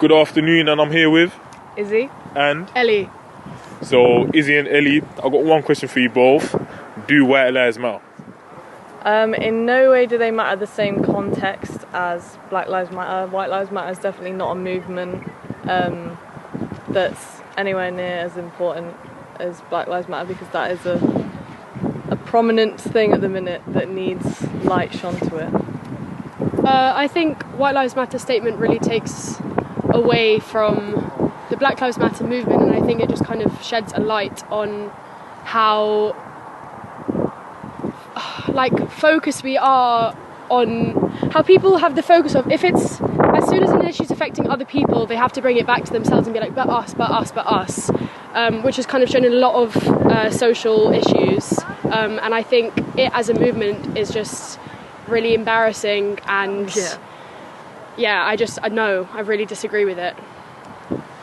Good afternoon, and I'm here with Izzy and Ellie. So Izzy and Ellie, I've got one question for you both. Do white lives matter? In no way do they matter the same context as Black Lives Matter. White Lives Matter is definitely not a movement that's anywhere near as important as Black Lives Matter, because that is a prominent thing at the minute that needs light shone to it. I think White Lives Matter statement really takes away from the Black Lives Matter movement, and I think it just kind of sheds a light on how focused we are on how people have the focus of, if it's as soon as an issue is affecting other people, they have to bring it back to themselves and be like, but us, which has kind of shown in a lot of social issues, and I think it as a movement is just really embarrassing, and I really disagree with it.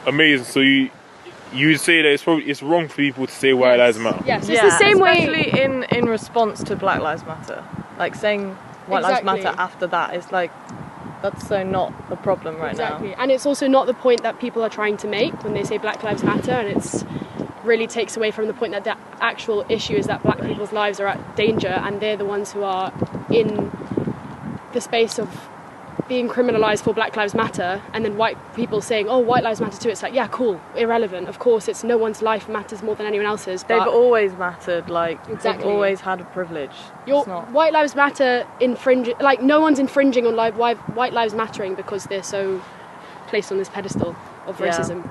Amazing. So you say that it's wrong for people to say white lives matter? Yes, it's the same way. Especially in response to Black Lives Matter. Like saying white lives matter after that is like, that's so not the problem right now. And it's also not the point that people are trying to make when they say Black Lives Matter, and it's really takes away from the point that the actual issue is that black people's lives are at danger, and they're the ones who are in the space of being criminalised for Black Lives Matter, and then white people saying, oh, white lives matter too. It's like, yeah, cool, irrelevant. Of course, it's no one's life matters more than anyone else's. They've always mattered, like, exactly. They've always had a privilege. White lives matter no one's infringing on white lives mattering because they're so placed on this pedestal of racism.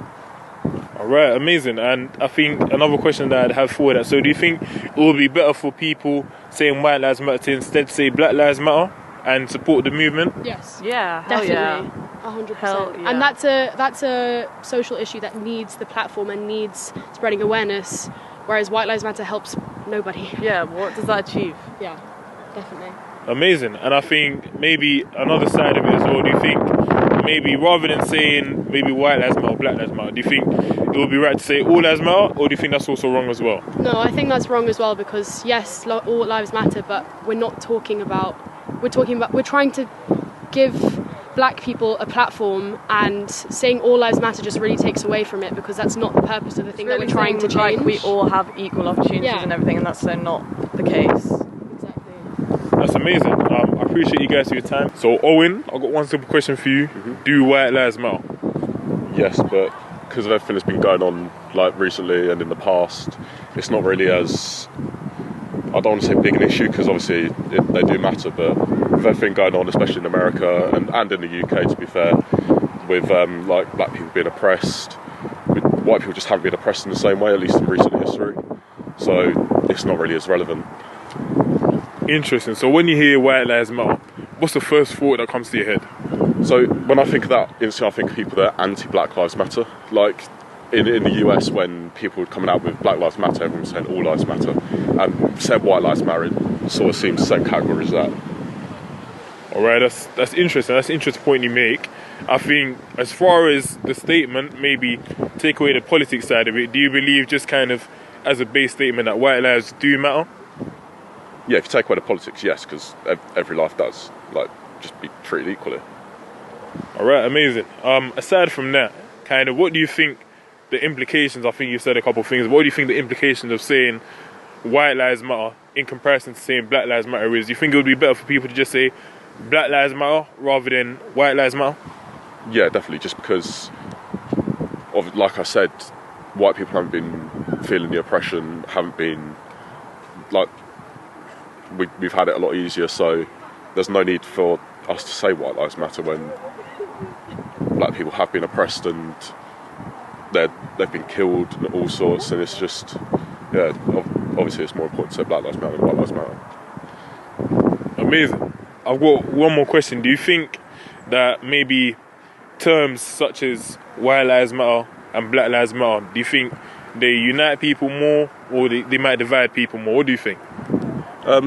Alright, amazing. And I think another question that I'd have for that, so do you think it would be better for people saying white lives matter to instead say Black Lives Matter and support the movement? Yes. Yeah, definitely. 100%. Yeah. And that's a social issue that needs the platform and needs spreading awareness, whereas White Lives Matter helps nobody. Yeah, what does that achieve? Yeah, definitely. Amazing. And I think maybe another side of it as well, do you think maybe rather than saying maybe white lives matter or Black Lives Matter, do you think it would be right to say all lives matter, or do you think that's also wrong as well? No, I think that's wrong as well, because yes, all lives matter, but we're trying to give black people a platform, and saying all lives matter just really takes away from it, because that's not the purpose of the thing that we're trying to change. Like, we all have equal opportunities and everything, and that's so not the case. Exactly. That's amazing. I appreciate you guys for your time. So Owen, I've got one simple question for you. Do white lives matter? Yes, but because of everything that's been going on like recently and in the past, it's not really as, I don't want to say big an issue, because obviously they do matter, but with everything going on, especially in America and in the UK, to be fair, with like black people being oppressed, white people just haven't been oppressed in the same way, at least in recent history, so it's not really as relevant. Interesting. So when you hear white lives matter, what's the first thought that comes to your head? So when I think of that, instantly I think of people that are anti-Black Lives Matter. Like in the US, when people were coming out with Black Lives Matter, everyone was saying all lives matter, and said white lives matter, it sort of seems the same category as that. Alright, that's interesting. That's an interesting point you make. I think as far as the statement, maybe take away the politics side of it, do you believe just kind of as a base statement that white lives do matter? Yeah, if you take away the politics, yes, because every life does. Like, just be treated equally. Alright, amazing. Aside from that, kind of what do you think the implications, I think you said a couple of things, what do you think the implications of saying white lives matter in comparison to saying Black Lives Matter is? Do you think it would be better for people to just say Black Lives Matter rather than white lives matter? Yeah, definitely, just because of, like I said, white people haven't been feeling the oppression, haven't been, like, we've had it a lot easier, so there's no need for us to say white lives matter when black people have been oppressed and they've been killed and all sorts, and it's just, yeah, obviously it's more important to say Black Lives Matter than white lives matter. Amazing. I've got one more question. Do you think that maybe terms such as white lives matter and Black Lives Matter, do you think they unite people more, or they might divide people more? What do you think? I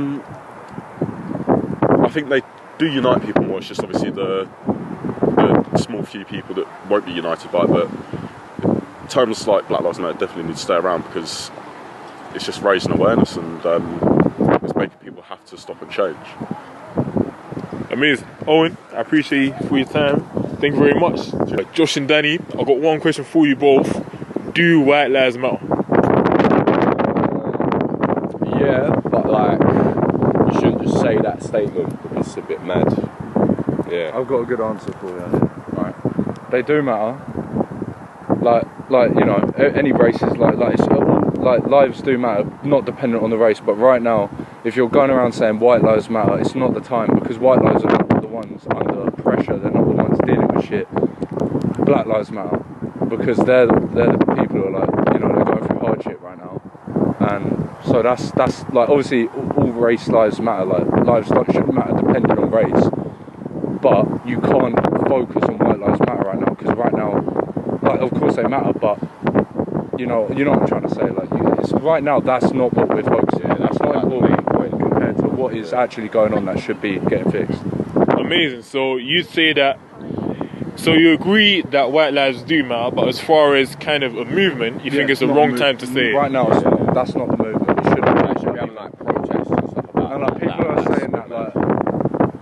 think they do unite people more. It's just obviously the small few people that won't be united by it, but terms like Black Lives Matter definitely need to stay around, because it's just raising awareness and it's making people have to stop and change. Amazing. Owen, I appreciate you for your time. Thank you very much. Josh and Danny, I've got one question for you both. Do white lives matter? Yeah, but like, you shouldn't just say that statement because it's a bit mad. Yeah. I've got a good answer for you here. Right. They do matter. Like you know, any races, like lives do matter, not dependent on the race. But right now, if you're going around saying white lives matter, it's not the time, because white lives are not the ones under pressure. They're not the ones dealing with shit. Black lives matter, because they're the people who are like, you know, they're going through hardship right now. And so that's like, obviously all race lives matter. Like lives shouldn't matter depending on race. But you can't focus on white lives matter right now, because right now, like, of course they matter, but you know what I'm trying to say. Like, right now, that's not what we're focusing on. That's not important compared to what is actually going on that should be getting fixed. Amazing. So you say that. So you agree that white lives do matter, but as far as kind of a movement, you think it's the wrong time to say it. Right now, that's not the movement. It shouldn't be. Should be having like protests and stuff about. And like people are saying that like.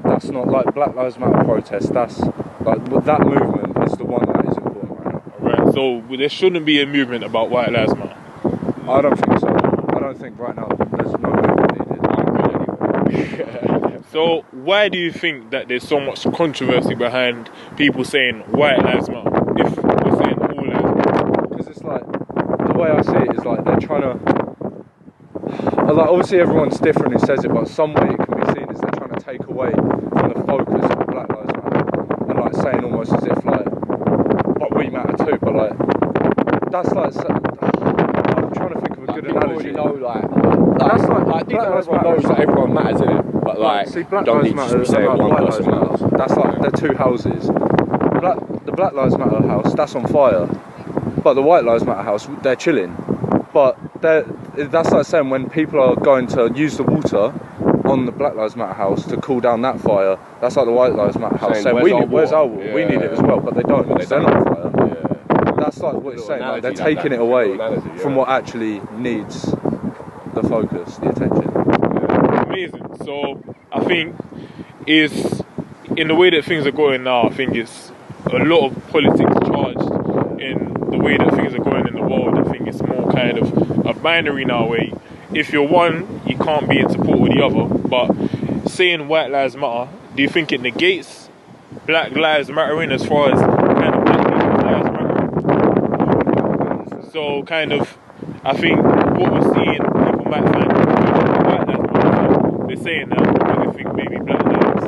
That's not like Black Lives Matter protest. That's like that movement is the one that is important right now. Right. So there shouldn't be a movement about white lives matter. I don't think so. I don't think right now there's no movement needed. So why do you think that there's so much controversy behind people saying white lives matter if we're saying all lives matter? Because it's like, the way I see it is like they're trying to. Like, obviously everyone's different who says it, but some way it can be seen as they're trying to take away from the focus of Black Lives Matter, and like saying almost as if like, but we matter too. But like, that's like, I'm trying to think of a good analogy. Know, that's like Black Lives Matter knows that everyone matters in it, but like, see, Black don't Lives need to Matter be saying and one White person Lives matters. Matter. That's like, they're two houses. The Black Lives Matter house, that's on fire, but the White Lives Matter house, they're chilling. But that's like saying when people are going to use the water on the Black Lives Matter house to cool down that fire, that's like the White Lives Matter house saying where's our water? Yeah. We need it as well, but they don't, because they're not on fire. Yeah. That's like what it's saying, like they're taking it away from what actually needs the focus, the attention. Amazing. So I think is in the way that things are going now, I think it's a lot of politics charged in the way that things are going in the world. I think it's more kind of a binary now, where if you're one, you can't be in support of the other. But saying white lives matter, do you think it negates Black Lives Mattering as far as kind of Black people's lives matter? So kind of, I think what we're seeing, people might find white lives matter. They're saying that because they think maybe Black lives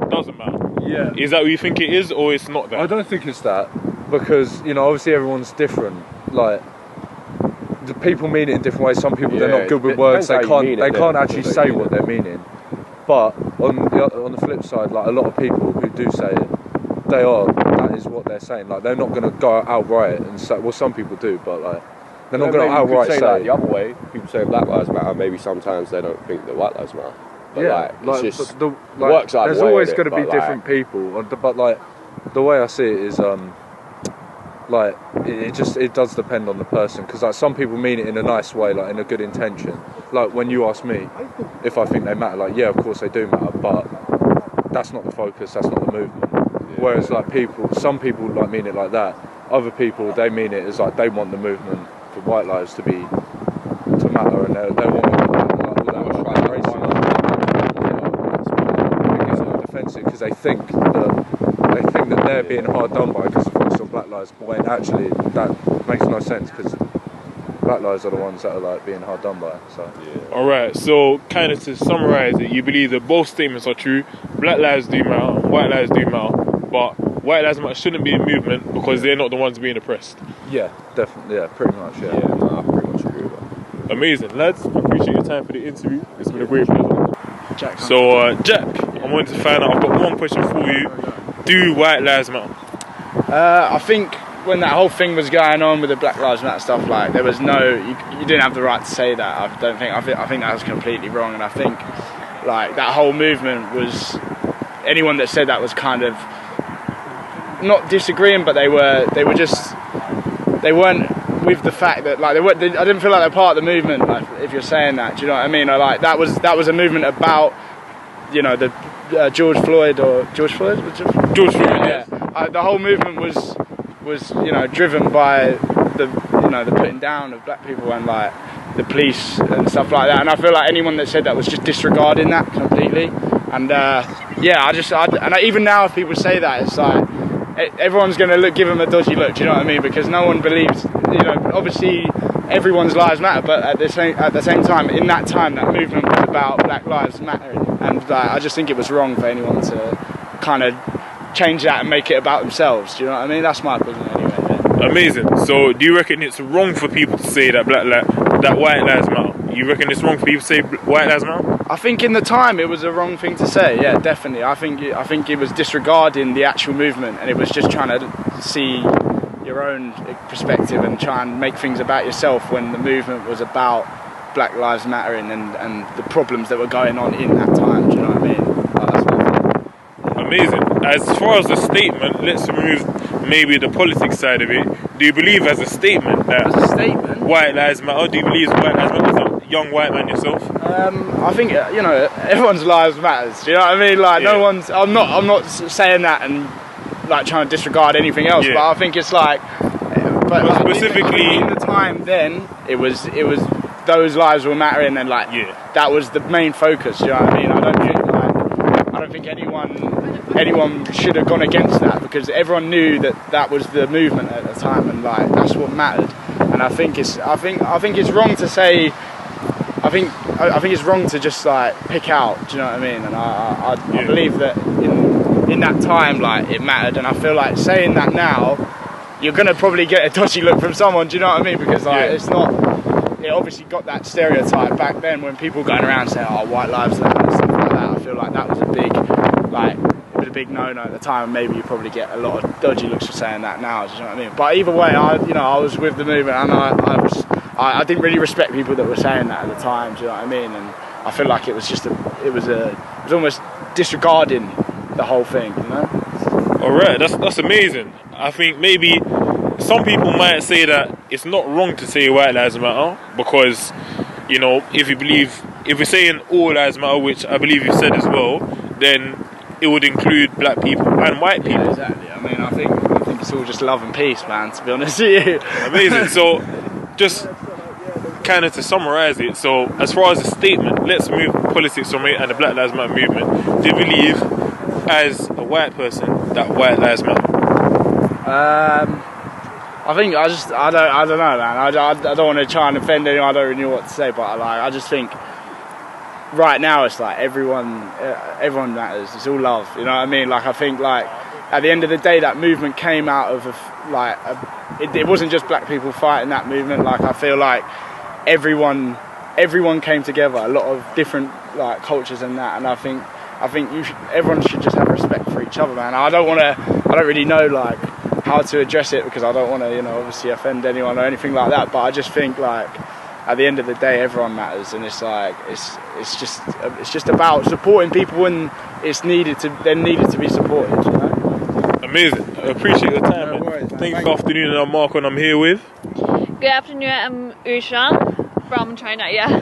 doesn't matter. Yeah. Is that what you think it is, or it's not that? I don't think it's that, because, you know, obviously everyone's different. Like, the people mean it in different ways. Some people, they're not good with words. They can't actually say what they're meaning. But on the flip side, like, a lot of people who do say it, that is what they're saying. Like, they're not going to go outright and say, well, some people do, but like, they're not going to outright say like the other way. People say Black Lives Matter, maybe sometimes they don't think that white lives matter. But yeah, like, it's just works either way. There's always going to be different people, but like, the way I see it is, like, it does depend on the person, because like some people mean it in a nice way, like in a good intention. Like when you ask me if I think they matter, like, yeah, of course they do matter, but that's not the focus, that's not the movement. Whereas like some people like mean it like that. Other people, they mean it as like they want the movement for white lives to matter, and they want all that racism. Defensive, because they think that they're being hard done by because of focus on Black lives, but when actually that makes no sense, because Black lives are the ones that are like being hard done by. So Alright, so kind of to summarise it, you believe that both statements are true. Black lives do matter, white lives do matter, but white lives matter shouldn't be a movement because they're not the ones being oppressed. yeah, definitely, yeah, pretty much, yeah. I pretty much agree with that. Amazing, lads. I appreciate your time for the interview. It's been a great pleasure. Jack. So, Jack, I wanted to find out, I've got one question for you. Do white lives matter? I think when that whole thing was going on with the Black Lives Matter stuff, like, there was you didn't have the right to say that. I think that was completely wrong, and I think like that whole movement was, anyone that said that was kind of not disagreeing, but they weren't with the fact that like I didn't feel like they're part of the movement. Like, if you're saying that, do you know what I mean? Or, like, that was a movement about, you know, the George Floyd or George Floyd? George Floyd, Yeah. The whole movement was driven by the putting down of black people and like the police and stuff like that. And I feel like anyone that said that was just disregarding that completely. And even now, if people say that, it's like everyone's going to give them a dodgy look. Do you know what I mean? Because no one believes. Obviously, everyone's lives matter, but at the same time, in that time, that movement was about Black Lives Mattering, and I just think it was wrong for anyone to kind of change that and make it about themselves. Do you know what I mean? That's my opinion, anyway. Yeah. Amazing. So, do you reckon it's wrong for people to say that white lives matter? You reckon it's wrong for people to say white lives matter? I think in the time it was a wrong thing to say. Yeah, definitely. I think it was disregarding the actual movement, and it was just trying to see your own perspective and try and make things about yourself when the movement was about Black Lives Mattering and the problems that were going on in that time. Do you know what I mean? That's what I think. Amazing. As far as the statement, let's remove maybe the politics side of it. Do you believe as a statement that white lives matter? Do you believe white lives matter as a young white man yourself? I think everyone's lives matters. Do you know what I mean? Like no one's. I'm not saying that and like trying to disregard anything else. But I think it's like, specifically in the time then, it was those lives were mattering and like that was the main focus. You know what I mean? I don't think anyone should have gone against that because everyone knew that was the movement at the time and like that's what mattered. And I think it's wrong to say. I think it's wrong to just like pick out. Do you know what I mean? And I believe that in that time like it mattered. And I feel like saying that now, you're gonna probably get a dodgy look from someone. Do you know what I mean? Because like it's not. It obviously got that stereotype back then when people going around saying, "Oh, white lives matter" and stuff like that. I feel like that was a big big no-no at the time. Maybe you probably get a lot of dodgy looks for saying that now. Do you know what I mean? But either way, I was with the movement, and I didn't really respect people that were saying that at the time. Do you know what I mean? And I feel like it was almost disregarding the whole thing. You know? All right, that's amazing. I think maybe some people might say that it's not wrong to say white lives matter because if we're saying all lives matter, which I believe you said as well, then it would include black people and white people. Yeah, exactly. I mean, I think it's all just love and peace, man, to be honest with you. Amazing. So, just kind of to summarise it, so as far as the statement, let's move politics from it and the Black Lives Matter movement. Do you believe, as a white person, that white lives matter? I think I don't know, man. I don't want to try and offend anyone. I don't really know what to say, but I just think right now it's like everyone matters. It's all love. You know what I mean? Like I think like at the end of the day, that movement came out of it wasn't just black people fighting that movement. Like I feel like everyone came together. A lot of different like cultures and that. And I think everyone should just have respect for each other, man. I don't really know like how to address it because I don't want to obviously offend anyone or anything like that. But I just think like at the end of the day, everyone matters, and it's like it's just about supporting people when they're needed to be supported. You know? Amazing. I appreciate your time. No worries, man. Thanks. Good afternoon, I'm Marko, and I'm here with. Good afternoon, I'm Yushan from China. Yeah.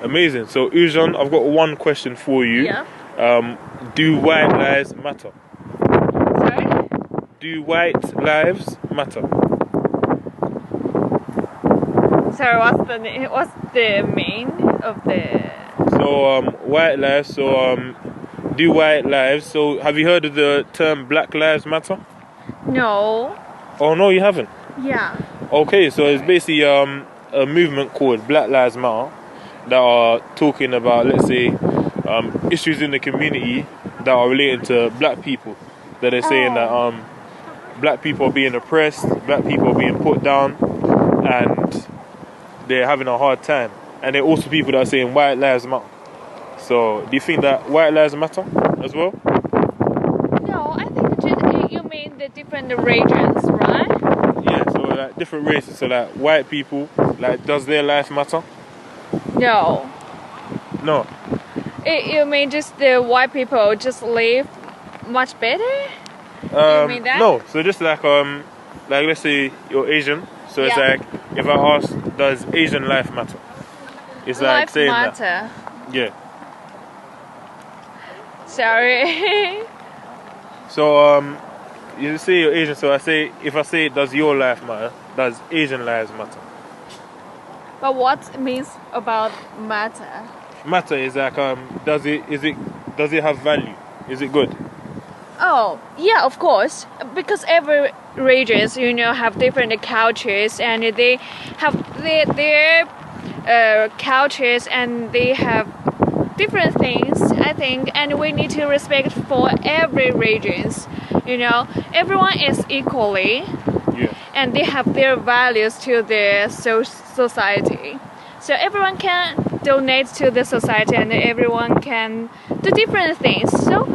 Amazing. So Ujan, I've got one question for you. Yeah. Do white lives matter? Sorry. Do white lives matter? Sorry, what's the main of the? So white lives. So do white lives. So have you heard of the term Black Lives Matter? No. Oh no, you haven't. Yeah. Okay, so it's basically a movement called Black Lives Matter that are talking about, let's say, issues in the community that are related to black people. That are saying that black people are being oppressed, black people are being put down, and they're having a hard time. And there are also people that are saying white lives matter. So, do you think that white lives matter as well? No, I think you mean the different regions, right? Yeah, so like different races. So like white people, like does their life matter? No. No. You mean just the white people just live much better? You mean that? No. So just like let's say you're Asian. So it's like if I ask, does Asian life matter? It's like Life saying matter. that. Yeah. So sorry. So you say you're Asian. So if I say, does your life matter? Does Asian lives matter? But what means about matter? Matter is like does it have value? Is it good? Oh, yeah, of course. Because every regions, have different cultures, and they have their cultures, and they have different things, I think, and we need to respect for every regions. Everyone is equally, and they have their values to the society. So everyone can donate to the society, and everyone can do different things. So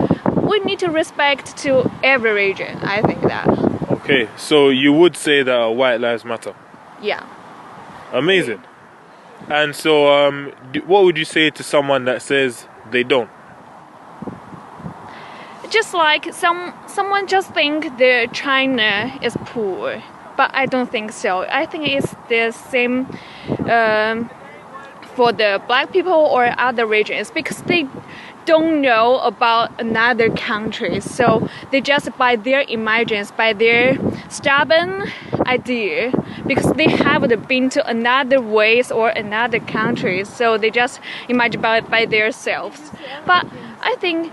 we need to respect to every region. I think that. Okay, so you would say that white lives matter. Yeah. Amazing. And so, what would you say to someone that says they don't? Just like someone just think that China is poor, but I don't think so. I think it's the same for the black people or other regions, because they don't know about another country, so they just by their images, by their stubborn idea, because they haven't been to another ways or another countries, so they just imagine by themselves. But I think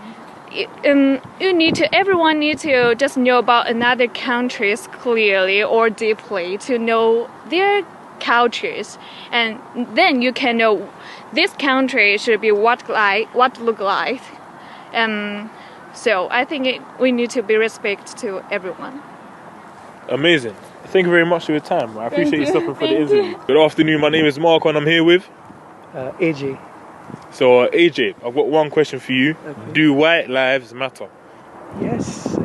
everyone need to just know about another countries clearly or deeply to know their cultures, and then you can know this country should be what look like. So I think we need to be respect to everyone. Amazing. Thank you very much for your time. I appreciate you stopping for the interview. Good afternoon. My name is Marko, and I'm here with AJ. So AJ, I've got one question for you. Okay. Do white lives matter? Yes,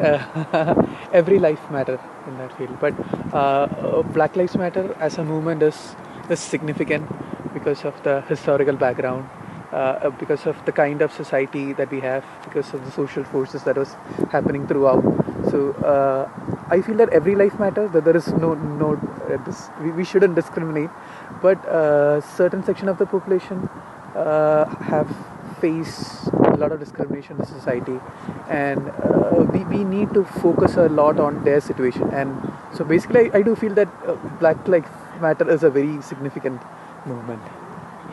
every life matter in that field, but Black Lives Matter as a movement is significant because of the historical background, because of the kind of society that we have, because of the social forces that was happening throughout. So I feel that every life matters, that there is we shouldn't discriminate, but certain section of the population have faced a lot of discrimination in society, and we need to focus a lot on their situation. And so basically I do feel that Black Lives Matter is a very significant movement,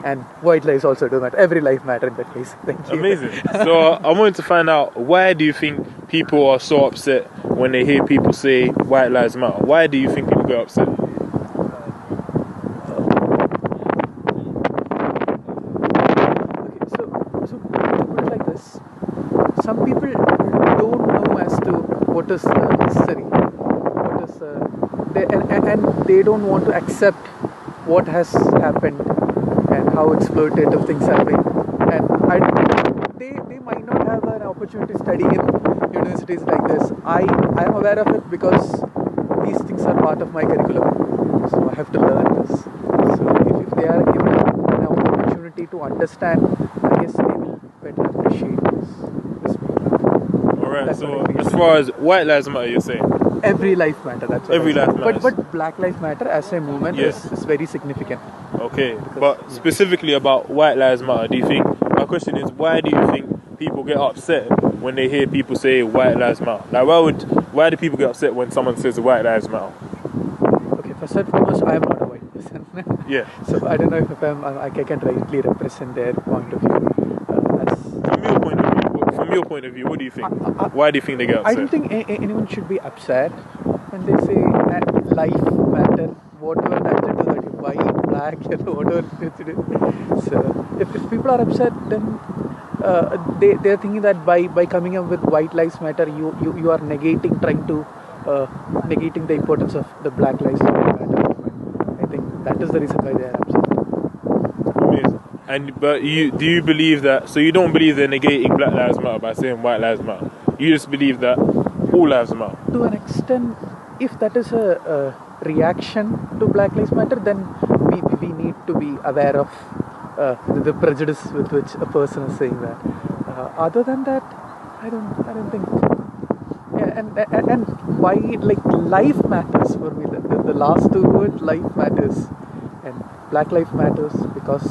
and white lives also do matter. Every life matter in that case. Thank you. Amazing. So I wanted to find out, why do you think people are so upset when they hear people say white lives matter? Why do you think people get upset? Some people don't know as to what is history, and they don't want to accept what has happened and how exploitative things have been. And they might not have an opportunity to study in universities like this. I am aware of it because these things are part of my curriculum, so I have to learn this. So if they are given an opportunity to understand, I guess they will better appreciate this. Alright, so as far as white lives matter, you're saying? Every life matter, that's what every life matters. But Black Lives Matter as a movement is very significant. Okay, but specifically about white lives matter, my question is, why do you think people get upset when they hear people say white lives matter? Like, why do people get upset when someone says white lives matter? Okay, first and foremost, I am not a white person. Yeah. So I don't know if I can rightly represent their point of view. From your point of view, what do you think? Why do you think they get upset? I don't think anyone should be upset when they say life matter, whatever that to do, that white, black, yellow, whatever it is. So if people are upset, then they're thinking that by coming up with white lives matter, you are trying to negating the importance of the Black Lives Matter. I think that is the reason why they are upset. Amazing. But do you believe that? So you don't believe they're negating Black Lives Matter by saying white lives matter? You just believe that all lives matter? To an extent, if that is a reaction to Black Lives Matter, then we need to be aware of the prejudice with which a person is saying that. Other than that, I don't think. Yeah, and why, like, life matters for me. The last two words, life matters, and Black Lives matters because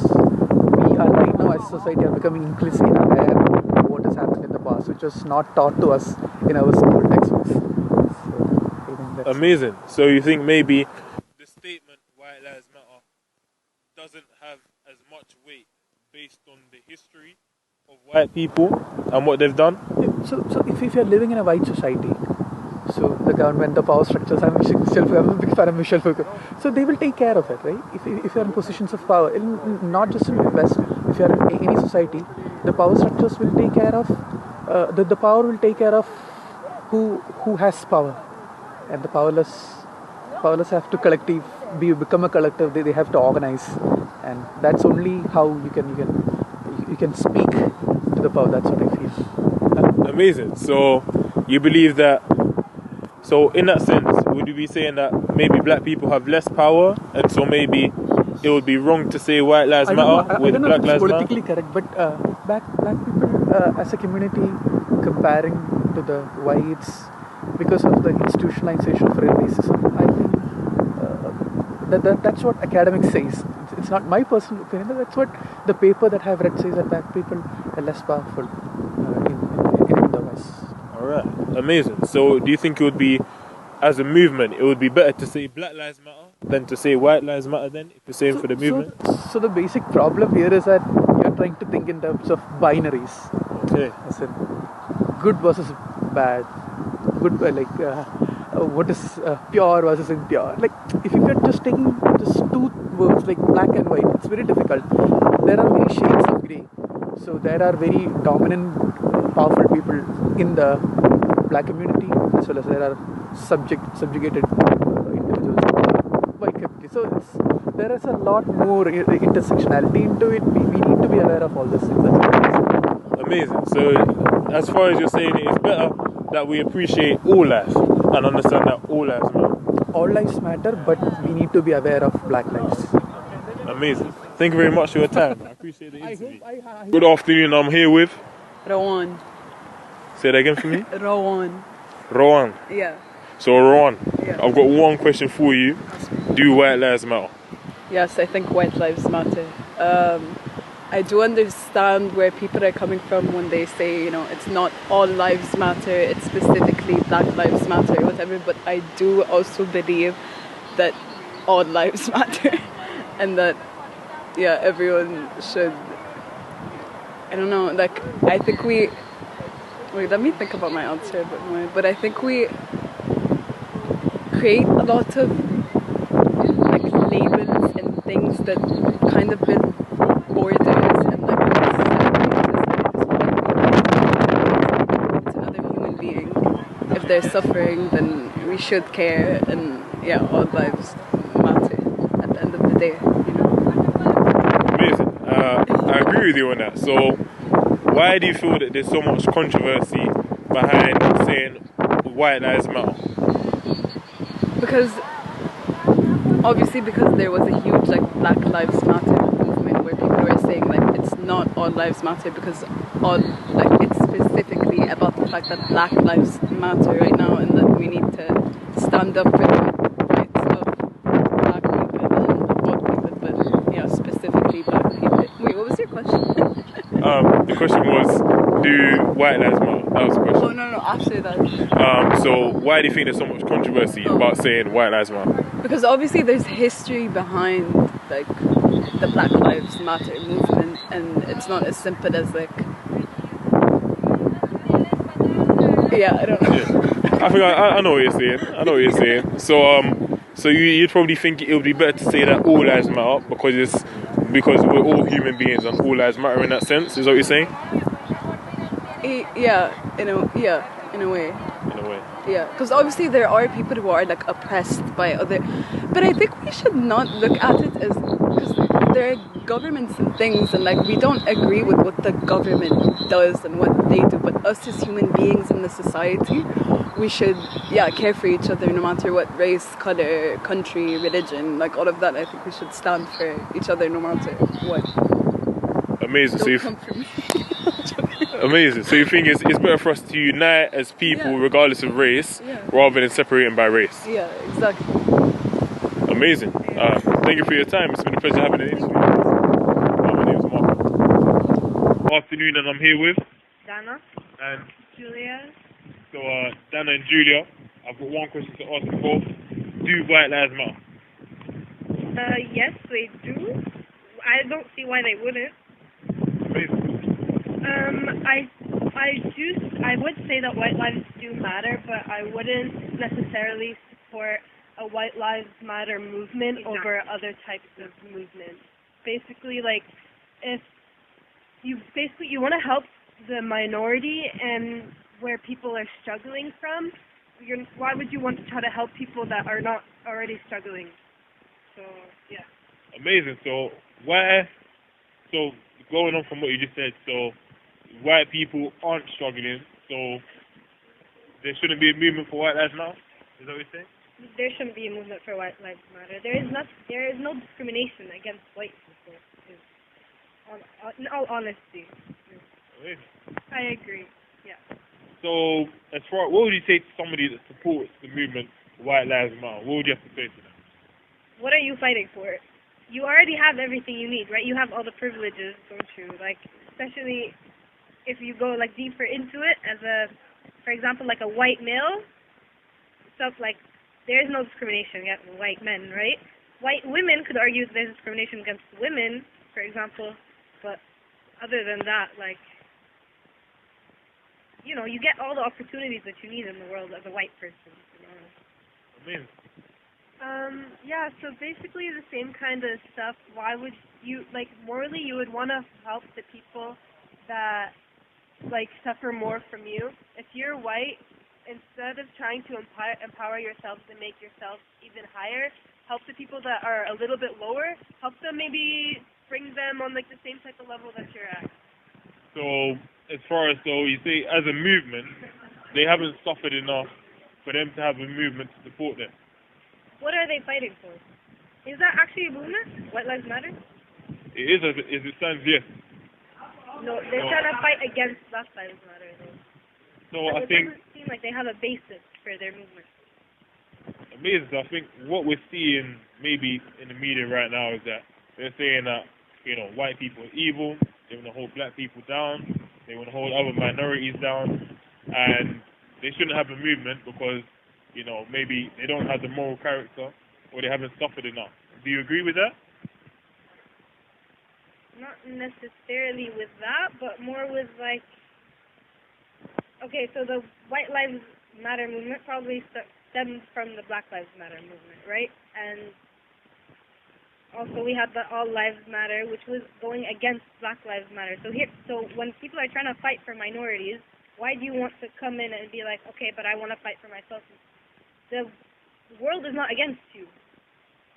we are right now as a society are becoming inclusive and aware of what has happened in the past, which was not taught to us in our school textbooks. So I think that's Amazing. So you think maybe the statement "White Lives Matter" doesn't have as much weight based on the history of white people and what they've done? So if you're living in a white society, so the government, the power structures, I'm a big fan of Michelle Foucault. So they will take care of it, right? If you're in positions of power, not just in the West, if you're in any society, the power structures will take care of, the power will take care of who has power, and the powerless have to become a collective. They have to organize, and that's only how you can speak to the power. That's what I feel. Amazing. So you believe that, so in that sense, would you be saying that maybe black people have less power, and so maybe it would be wrong to say white lives matter with Black Lives Matter? Politically correct, but black people as a community comparing to the whites because of the institutionalization of racism, I think that's what academics says. It's not my personal opinion, but that's what the paper that I've read says, that black people are less powerful in the West. Alright, amazing. So do you think it would be, as a movement, it would be better to say Black Lives Matter than to say White Lives Matter then, if you're saying for the movement? So the basic problem here is that you're trying to think in terms of binaries. Okay. As in good versus bad. Good, what is pure versus impure. Like, if you're just taking just two words like black and white, it's very difficult. There are many shades of grey. So there are very dominant, powerful people in the black community, as well as there are subjugated individuals in the white community. So there is a lot more intersectionality into it. We need to be aware of all these things. Amazing. So as far as you're saying, it's better that we appreciate all life and understand that all lives matter. All lives matter, but we need to be aware of black lives. Amazing. Thank you very much for your time. I appreciate the interview. Good afternoon. I'm here with Rowan. Say that again for me. Rowan. Yeah. So Rowan, Yeah. I've got one question for you. Do white lives matter? Yes, I think white lives matter. I do understand where people are coming from when they say, it's not all lives matter, it's specifically black lives matter, whatever, but I do also believe that all lives matter and that, everyone should, I think wait, let me think about my answer a bit more, but I think we create a lot of labels and things that kind of build borders and to another human being. If they're suffering, then we should care, and all lives matter at the end of the day. Amazing. I agree with you on that. So why do you feel that there's so much controversy behind saying white lives matter? Because there was a huge Black Lives Matter movement where people were saying it's not all lives matter, because it's specifically about the fact that black lives matter right now, and that we need to stand up for the rights of black people and all people, but specifically black people. Wait, what was your question? The question was, do white lives matter? That was the question. Oh no, after that. So why do you think there's so much controversy about saying white lives matter? Because obviously there's history behind the Black Lives Matter movement, and it's not as simple as I don't know. Yeah. I think I know what you're saying. So you'd probably think it would be better to say that all lives matter because we're all human beings and all lives matter in that sense. Is that what you're saying? In a way. Yeah, because obviously there are people who are oppressed by other, but I think we should not look at it as, because there are governments and things, and we don't agree with what the government does and what they do, but us as human beings in the society, we should care for each other no matter what race, color, country, religion, all of that. I think we should stand for each other no matter what. Amazing. Don't come for me. Amazing. So you think it's better for us to unite as people regardless of race, rather than separating by race? Yeah, exactly. Amazing. Thank you for your time. It's been a pleasure having an interview. My name is Marko. Afternoon, and I'm here with Dana. And Julia. so, Dana and Julia, I've got one question to ask you both. Do white lives matter? Yes, they do. I don't see why they wouldn't. I would say that white lives do matter, but I wouldn't necessarily support a white lives matter movement over other types of movements. Basically, like, if you want to help the minority and where people are struggling from, why would you want to try to help people that are not already struggling? So, yeah. Amazing. So, going on from what you just said, so white people aren't struggling, so there shouldn't be a movement for white lives now? Is that what you're saying? There shouldn't be a movement for white lives matter. There is no discrimination against white people. In all honesty. Amazing. I agree. Yeah. So, what would you say to somebody that supports the movement White Lives Matter? What would you have to say to them? What are you fighting for? You already have everything you need, right? You have all the privileges, don't you? Like, especially if you go like deeper into it, for example, like a white male, stuff like there is no discrimination against white men, right? White women could argue that there's discrimination against women, for example, but other than that, like, you know, you get all the opportunities that you need in the world as a white person. You know? Amazing. Yeah, so basically the same kind of stuff. Why would you, like, morally you would want to help the people that, like, suffer more from you. If you're white, instead of trying to empower yourself to make yourself even higher, help the people that are a little bit lower, help them maybe bring them on, like, the same type of level that you're at. So, as far as, you say, as a movement, they haven't suffered enough for them to have a movement to support them. What are they fighting for? Is that actually a movement? White Lives Matter? It is, as it stands, yes. No, they're trying to fight against Black Lives Matter, though. So it doesn't seem like they have a basis for their movement. Amazing. So I think what we're seeing maybe in the media right now is that they're saying that, you know, white people are evil, they want to hold black people down, they want to hold other minorities down, and they shouldn't have a movement because, you know, maybe they don't have the moral character or they haven't suffered enough. Do you agree with that? Not necessarily with that, but more with, like, okay, so the White Lives Matter movement probably stems from the Black Lives Matter movement, right? And also we had the All Lives Matter, which was going against Black Lives Matter. So when people are trying to fight for minorities, why do you want to come in and be like, okay, but I want to fight for myself? The world is not against you.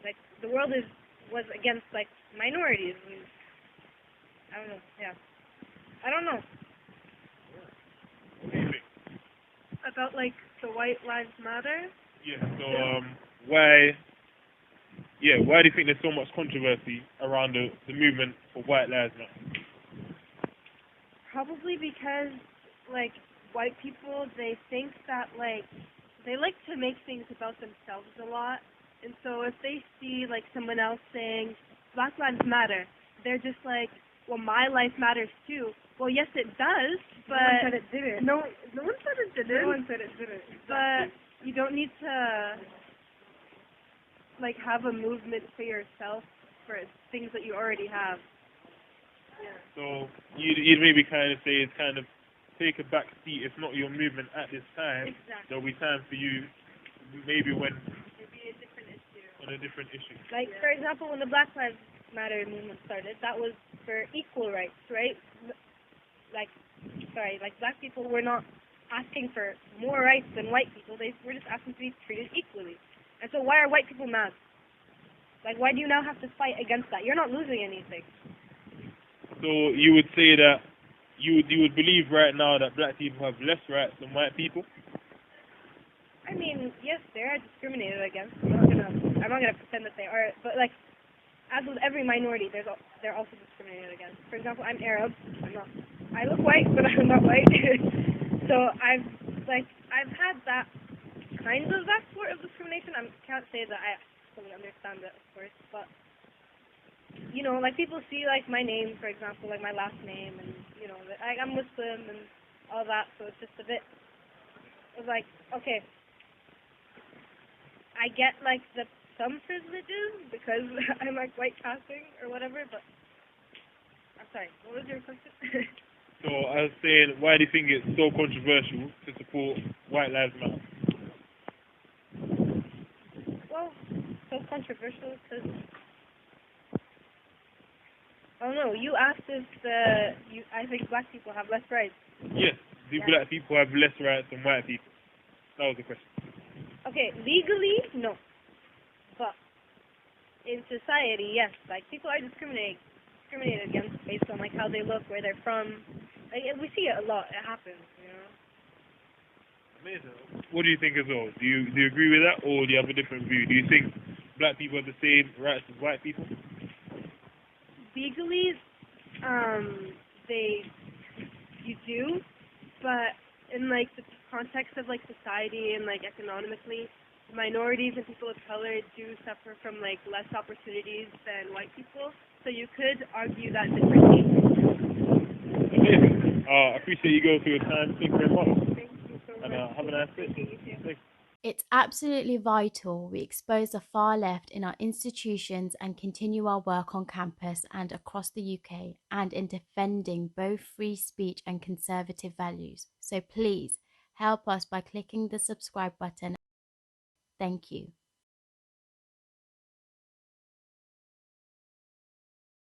Like, the world was against, like, minorities. And, I don't know. Yeah. I don't know. About, like, the White Lives Matter? Yeah, so why do you think there's so much controversy around the movement for White Lives Matter? Probably because, like, white people, they think that, like, they like to make things about themselves a lot. And so if they see, like, someone else saying, Black Lives Matter, they're just like, well, my life matters too. Well, yes, it does, but... No one said it didn't. No one said it didn't. No one said it didn't. But you don't need to, like, have a movement for yourself for things that you already have. Yeah. So you'd maybe kind of say it's kind of take a back seat. It's not your movement at this time. Exactly. There'll be time for you maybe when... Maybe a different issue. On a different issue. Like, for example, when the Black Lives Matter movement started, that was for equal rights, right? Like, black people were not asking for more rights than white people. They were just asking to be treated equally. And so why are white people mad? Like, why do you now have to fight against that? You're not losing anything. So you would say that you would believe right now that black people have less rights than white people? I mean, yes, they are discriminated against. I'm not gonna pretend that they are, but, like, as with every minority, they're also discriminated against. For example, I'm Arab. I look white, but I'm not white. So I've had that sort of discrimination. I can't say that I fully understand it, of course, but, you know, like, people see, like, my name, for example, like my last name, and, you know, I'm Muslim, and all that. So it's just a bit. It was like, okay, I get like some privileges because I'm like white passing or whatever, but I'm sorry. What was your question? So I was saying, why do you think it's so controversial to support White Lives Matter? Well, so controversial because I don't know. You asked if I think black people have less rights. Yes. Do black people have less rights than white people? That was the question. Okay, legally, no. But in society, yes. Like, people are discriminated against based on, like, how they look, where they're from. Like, we see it a lot. It happens, you know? Amazing. What do you think as well? Do you agree with that, or do you have a different view? Do you think black people have the same rights as white people? Legally, you do, but in, like, the context of, like, society and, like, economically, minorities and people of color do suffer from, like, less opportunities than white people, so you could argue that differently. Amazing. I appreciate you going through your time. Thank you very much. Thank you so much. And have a nice day. Thank you. It's absolutely vital we expose the far left in our institutions and continue our work on campus and across the UK and in defending both free speech and conservative values. So please help us by clicking the subscribe button. Thank you.